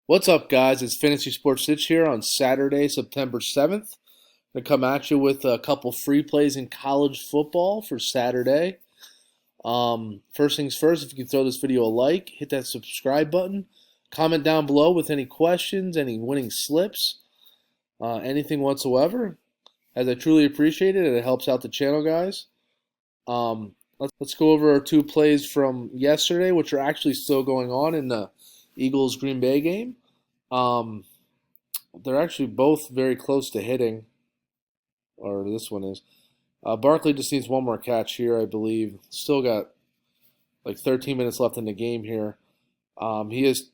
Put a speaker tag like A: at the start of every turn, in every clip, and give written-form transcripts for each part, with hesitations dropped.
A: What's up, guys? It's Fantasysportssitch here on Saturday, September 7th. I'm going to come at you with a couple free plays in college football for Saturday. First things first, if you can throw this video a like, hit that subscribe button, comment down below with any questions, any winning slips, anything whatsoever, as I truly appreciate it and it helps out the channel, guys. Let's go over our two plays from yesterday, which are actually still going on in the Eagles Green Bay game. Um, they're actually both very close to hitting, or this one is. Barkley just needs one more catch here, I believe. Still got like 13 minutes left in the game here. He has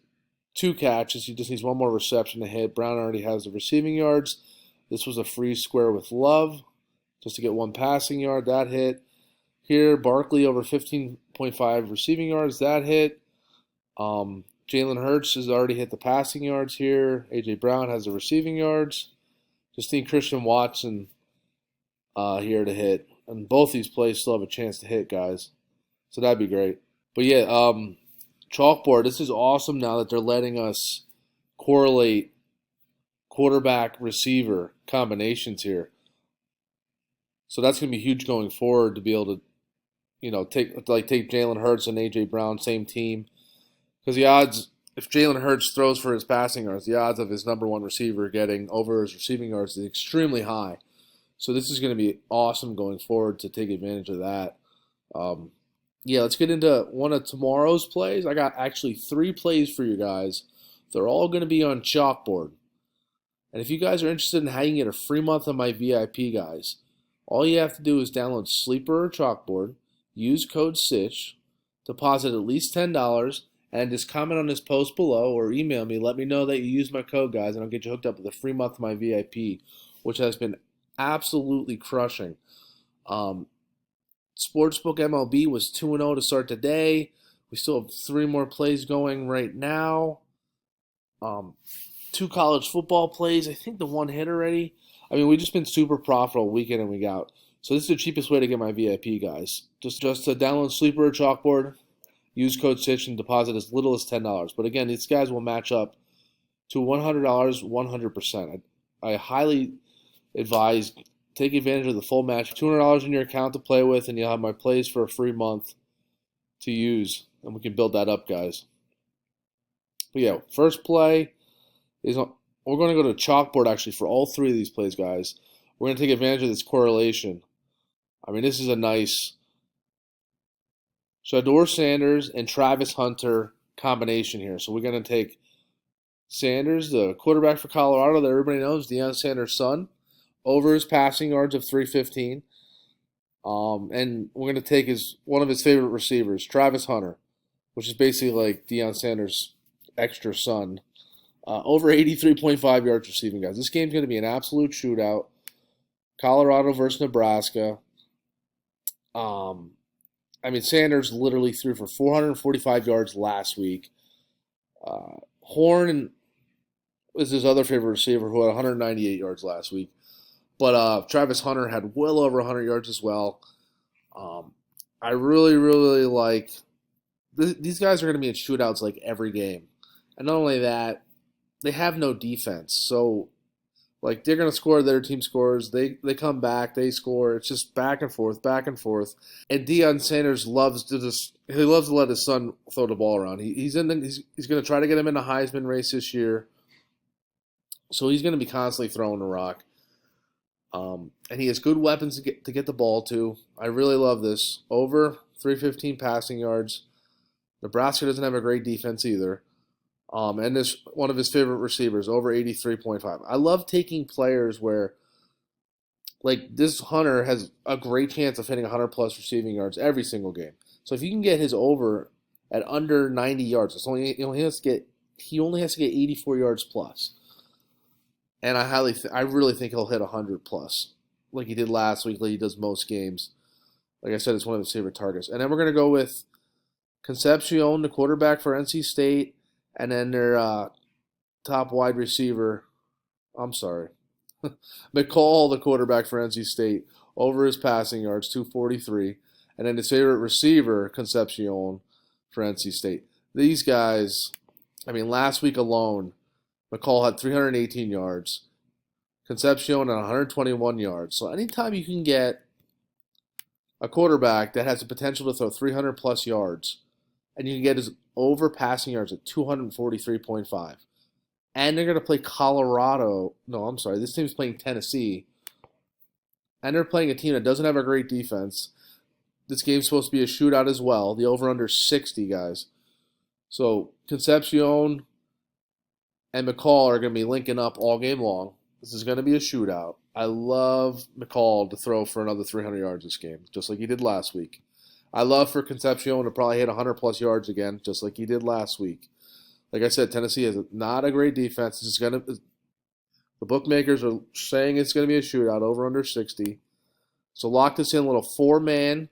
A: two catches. He just needs one more reception to hit. Brown already has the receiving yards. This was a free square with Love just to get one passing yard. That hit. Here, Barkley over 15.5 receiving yards. That hit. Jalen Hurts has already hit the passing yards here. A.J. Brown has the receiving yards. Just need Christian Watson here to hit. And both these plays still have a chance to hit, guys. So that'd be great. But yeah, chalkboard, this is awesome now that they're letting us correlate quarterback-receiver combinations here. So that's going to be huge going forward to be able to, take Jalen Hurts and A.J. Brown, same team. Because the odds, if Jalen Hurts throws for his passing yards, the odds of his number one receiver getting over his receiving yards is extremely high. So this is going to be awesome going forward to take advantage of that. Yeah, let's get into one of tomorrow's plays. I got actually 3 plays for you guys. They're all going to be on chalkboard. And if you guys are interested in how you can get a free month of my VIP, guys, all you have to do is download Sleeper or Chalkboard, use code SITCH, deposit at least $10, and just comment on this post below or email me. Let me know that you used my code, guys, and I'll get you hooked up with a free month of my VIP, which has been absolutely crushing. Sportsbook MLB was 2-0 to start today. We still have 3 more plays going right now. 2 college football plays. I think the one hit already. I mean, we've just been super profitable week in and week out. So this is the cheapest way to get my VIP, guys. Just to download Sleeper or Chalkboard, use code SITCH, and deposit as little as $10. But again, these guys will match up to $100 100%. I highly advise take advantage of the full match. $200 in your account to play with, and you'll have my plays for a free month to use. And we can build that up, guys. But yeah, first play is we're going to go to chalkboard actually for all 3 of these plays, guys. We're going to take advantage of this correlation. I mean, this is a nice Shador Sanders and Travis Hunter combination here. So we're going to take Sanders, the quarterback for Colorado that everybody knows, Deion Sanders' son, over his passing yards of 315. And we're going to take one of his favorite receivers, Travis Hunter, which is basically like Deion Sanders' extra son, over 83.5 yards receiving, guys. This game's going to be an absolute shootout. Colorado versus Nebraska. I mean, Sanders literally threw for 445 yards last week. Horn is his other favorite receiver who had 198 yards last week. But Travis Hunter had well over 100 yards as well. I really, really like these guys are going to be in shootouts like every game. And not only that, they have no defense. So, like, they're going to score, their team scores. They come back, they score. It's just back and forth, back and forth. And Deion Sanders loves to let his son throw the ball around. He's going to try to get him in the Heisman race this year. So he's going to be constantly throwing the rock. And he has good weapons to get the ball to. I really love this. Over 315 passing yards. Nebraska doesn't have a great defense either. And this one of his favorite receivers, over 83.5. I love taking players where, like, this Hunter has a great chance of hitting 100-plus receiving yards every single game. So if you can get his over at under 90 yards, he only has to get 84 yards plus. And I really think he'll hit 100-plus, like he did last week, like he does most games. Like I said, it's one of his favorite targets. And then we're going to go with Concepcion, the quarterback for NC State, and then their top wide receiver, McCall, the quarterback for NC State, over his passing yards, 243. And then his favorite receiver, Concepcion, for NC State. These guys, I mean, last week alone, McCall had 318 yards. Concepcion at 121 yards. So anytime you can get a quarterback that has the potential to throw 300 plus yards, and you can get his over passing yards at 243.5, and they're going to play Colorado. No, I'm sorry. This team's playing Tennessee, and they're playing a team that doesn't have a great defense. This game's supposed to be a shootout as well. The over-under 60, guys. So Concepcion and McCall are going to be linking up all game long. This is going to be a shootout. I love McCall to throw for another 300 yards this game, just like he did last week. I love for Concepcion to probably hit 100 plus yards again, just like he did last week. Like I said, Tennessee is not a great defense. The bookmakers are saying it's going to be a shootout, over under 60. So lock this in, a little four-man.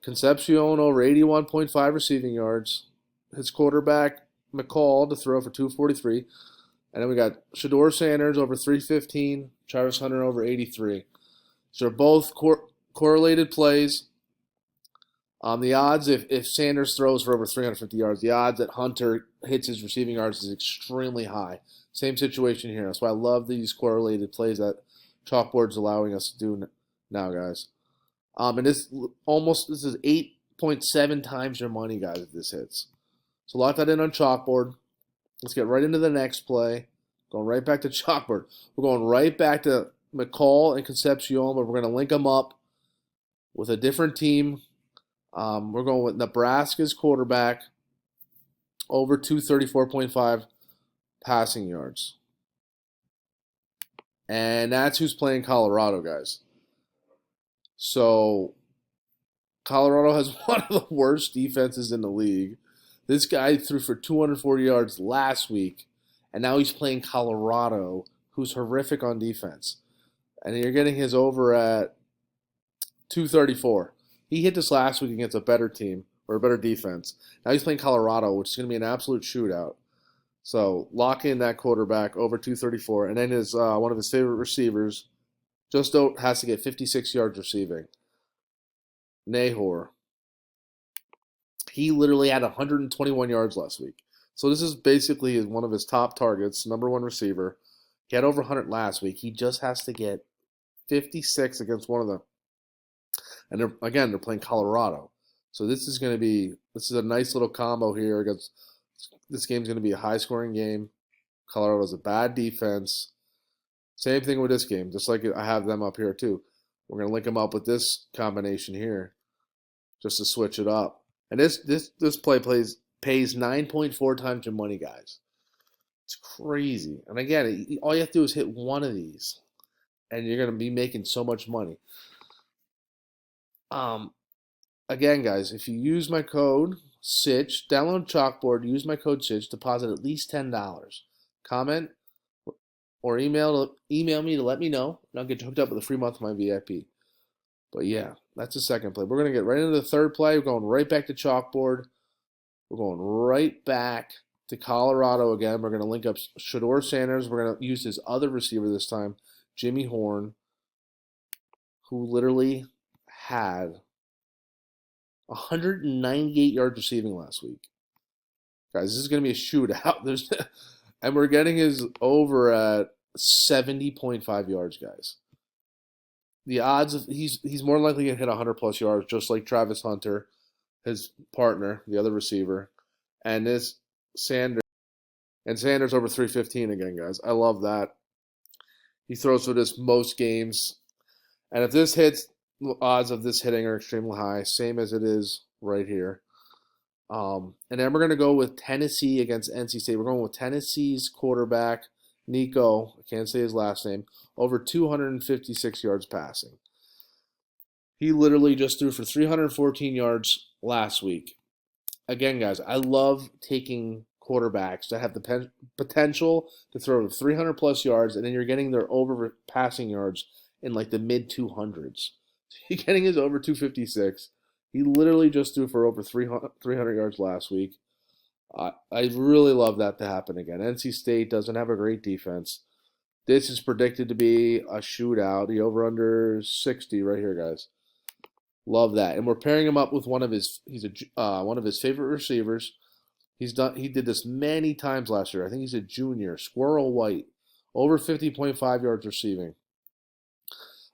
A: Concepcion over 81.5 receiving yards. His quarterback, McCall, to throw for 243. And then we got Shedeur Sanders over 315, Travis Hunter over 83. So they're both correlated plays. The odds, if Sanders throws for over 350 yards, the odds that Hunter hits his receiving yards is extremely high. Same situation here. That's why I love these correlated plays that Chalkboard's allowing us to do now, guys. And this is 8.7 times your money, guys, if this hits. So lock that in on Chalkboard. Let's get right into the next play. Going right back to Chalkboard. We're going right back to McCall and Concepcion, but we're going to link them up with a different team. We're going with Nebraska's quarterback over 234.5 passing yards. And that's who's playing Colorado, guys. So Colorado has one of the worst defenses in the league. This guy threw for 240 yards last week, and now he's playing Colorado, who's horrific on defense. And you're getting his over at 234. He hit this last week against a better team, or a better defense. Now he's playing Colorado, which is going to be an absolute shootout. So lock in that quarterback over 234. And then his one of his favorite receivers just has to get 56 yards receiving. Nahor. He literally had 121 yards last week. So this is basically one of his top targets, number one receiver. He had over 100 last week. He just has to get 56 against one of them. And they're playing Colorado. So this is a nice little combo here. This game's going to be a high-scoring game. Colorado's a bad defense. Same thing with this game, just like I have them up here too. We're going to link them up with this combination here just to switch it up. And this play pays 9.4 times your money, guys. It's crazy. And again, all you have to do is hit one of these, and you're going to be making so much money. Again, guys, if you use my code Sitch, download Chalkboard, use my code Sitch, deposit at least $10. Comment or email me to let me know, and I'll get you hooked up with a free month of my VIP. But yeah, that's the second play. We're going to get right into the third play. We're going right back to Chalkboard. We're going right back to Colorado again. We're going to link up Shedeur Sanders. We're going to use his other receiver this time, Jimmy Horn, who literally had 198 yards receiving last week. Guys, this is going to be a shootout. And we're getting his over at 70.5 yards, guys. The odds of he's more likely going to hit 100 plus yards, just like Travis Hunter, his partner, the other receiver, and this Sanders over 315 again, guys. I love that. He throws for this most games, and if this hits, odds of this hitting are extremely high, same as it is right here. And then we're going to go with Tennessee against NC State. We're going with Tennessee's quarterback, Nico, I can't say his last name, over 256 yards passing. He literally just threw for 314 yards last week. Again, guys, I love taking quarterbacks that have the potential to throw 300 plus yards, and then you're getting their over passing yards in like the mid 200s. You're getting his over 256. He literally just threw for over 300 yards last week. I really love that to happen again. NC State doesn't have a great defense. This is predicted to be a shootout. The over/under 60 right here, guys. Love that. And we're pairing him up with one of his favorite receivers, He did this many times last year. I think he's a junior. Squirrel White, over 50.5 yards receiving.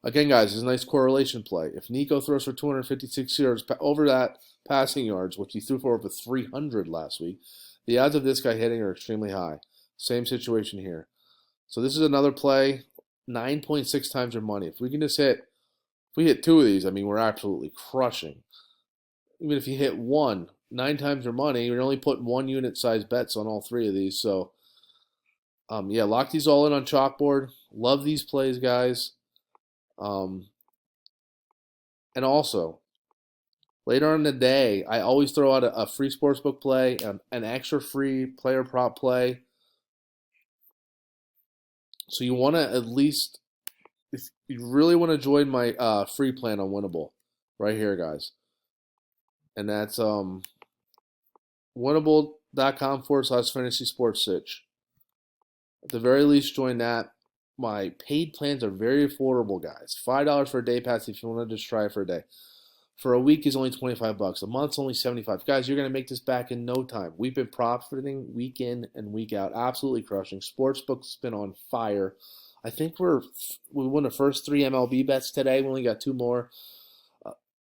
A: Again, guys, it's a nice correlation play. If Nico throws for 256 yards over that passing yards, which he threw for over 300 last week, the odds of this guy hitting are extremely high. Same situation here. So this is another play, 9.6 times your money. If we hit two of these, I mean, we're absolutely crushing. Even if you hit one, 9 times your money, you're only putting one unit size bets on all three of these. So, yeah, lock these all in on chalkboard. Love these plays, guys. And also, later on in the day, I always throw out a free sportsbook play, an extra free player prop play. So you want to at least, if you really want to join my free plan on Winnable, right here, guys. And that's winnable.com/fantasysportssitch. At the very least, join that. My paid plans are very affordable, guys. $5 for a day pass if you want to just try it for a day. For a week is only $25. A month's only $75. Guys, you're going to make this back in no time. We've been profiting week in and week out, absolutely crushing. Sportsbook's been on fire. I think we won the first 3 MLB bets today. We only got 2 more.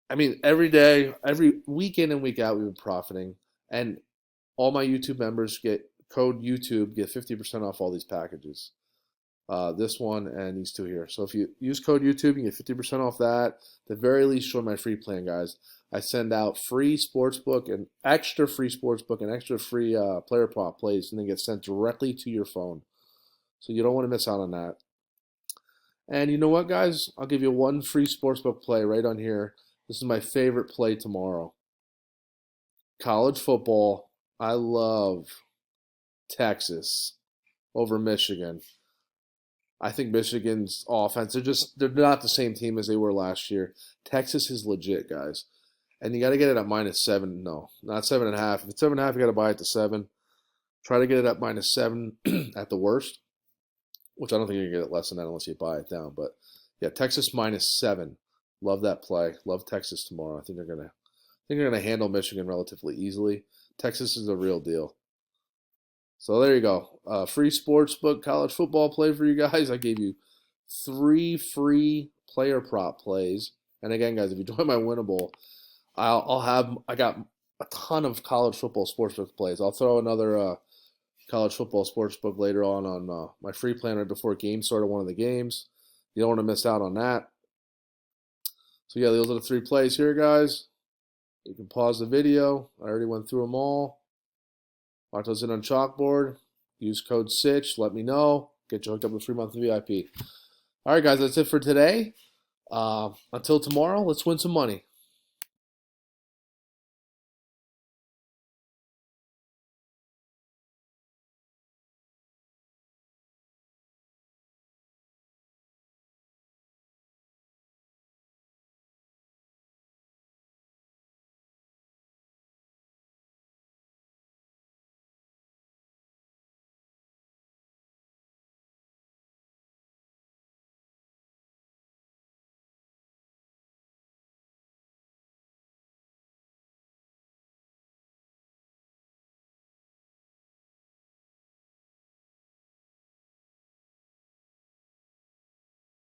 A: I mean, every day, every week in and week out, we've been profiting. And all my YouTube members get code YouTube, get 50% off all these packages. This one and these two here. So if you use code YouTube, you get 50% off that. At the very least, join my free plan, guys. I send out free sportsbook and extra free player prop plays, and they get sent directly to your phone. So you don't want to miss out on that. And you know what, guys? I'll give you one free sportsbook play right on here. This is my favorite play tomorrow. College football. I love Texas over Michigan. I think Michigan's offense, they're not the same team as they were last year. Texas is legit, guys. And you got to get it at -7. No, not 7.5. If it's 7.5, you got to buy it to 7. Try to get it at -7 at the worst, which I don't think you can get it less than that unless you buy it down. But yeah, Texas -7. Love that play. Love Texas tomorrow. I think they're gonna handle Michigan relatively easily. Texas is a real deal. So there you go. Free sportsbook college football play for you guys. I gave you 3 free player prop plays. And again, guys, if you join my Winnable, I got a ton of college football sportsbook plays. I'll throw another college football sportsbook later on my free plan right before games start of one of the games. You don't want to miss out on that. So yeah, those are the 3 plays here, guys. You can pause the video. I already went through them all. Mark those in on chalkboard. Use code Sitch. Let me know. Get you hooked up with free monthly VIP. All right, guys, that's it for today. Until tomorrow, let's win some money.